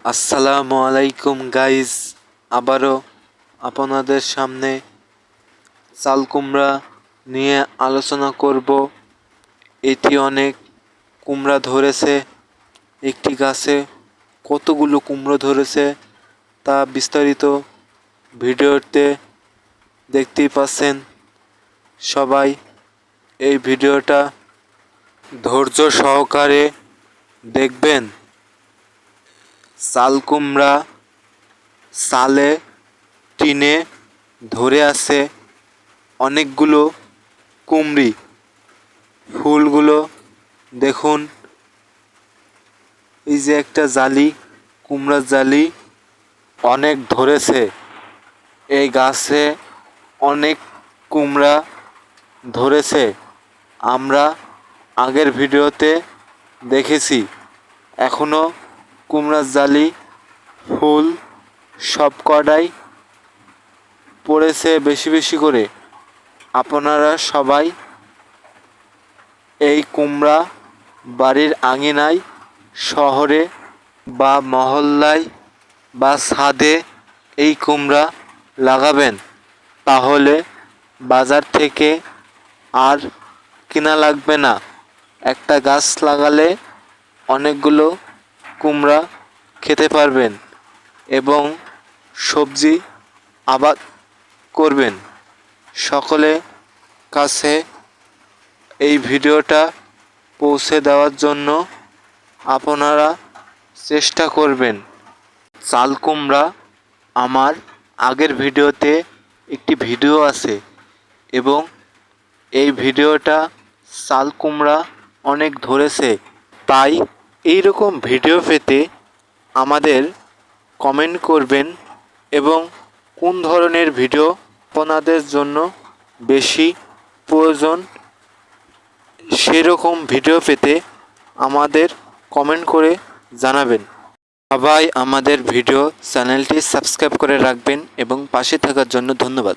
আসসালামু আলাইকুম গাইজ, আবারও আপনাদের সামনে চাল কুমড়া নিয়ে আলোচনা করব। এটি অনেক কুমড়া ধরেছে, একটি গাছে কতগুলো কুমড়ো ধরেছে তা বিস্তারিত ভিডিওতে দেখতেই পাচ্ছেন। সবাই এই ভিডিওটা ধৈর্য সহকারে দেখবেন। চাল কুমড়া চালে টিনে ধরে আছে অনেকগুলো কুমড়ি। ফুলগুলো দেখুন, এই যে একটা জালি, কুমড়ার জালি অনেক ধরেছে। এই গাছে অনেক কুমড়া ধরেছে, আমরা আগের ভিডিওতে দেখেছি। এখনও কুমড়ার জালি ফুল সব কটাই পড়েছে বেশি বেশি করে। আপনারা সবাই এই কুমড়া বাড়ির আঙিনায়, শহরে বা মহল্লায় বা ছাদে এই কুমড়া লাগাবেন, তাহলে বাজার থেকে আর কিনা লাগবে না। একটা গাছ লাগালে অনেকগুলো কুমড়া খেতে পারবেন এবং সবজি আবাদ করবেন। সকলের কাছে এই ভিডিওটা পৌঁছে দেওয়ার জন্য আপনারা চেষ্টা করবেন। চাল কুমড়া আমার আগের ভিডিওতে একটি ভিডিও আছে এবং এই ভিডিওটা চাল কুমড়া অনেক ধরেছে। তাই এই রকম ভিডিও পেতে আমাদের কমেন্ট করবেন এবং কোন ধরনের ভিডিও আপনাদের জন্য বেশি প্রয়োজন সেরকম ভিডিও পেতে আমাদের কমেন্ট করে জানাবেন। সবাই আমাদের ভিডিও চ্যানেলটি সাবস্ক্রাইব করে রাখবেন এবং পাশে থাকার জন্য ধন্যবাদ।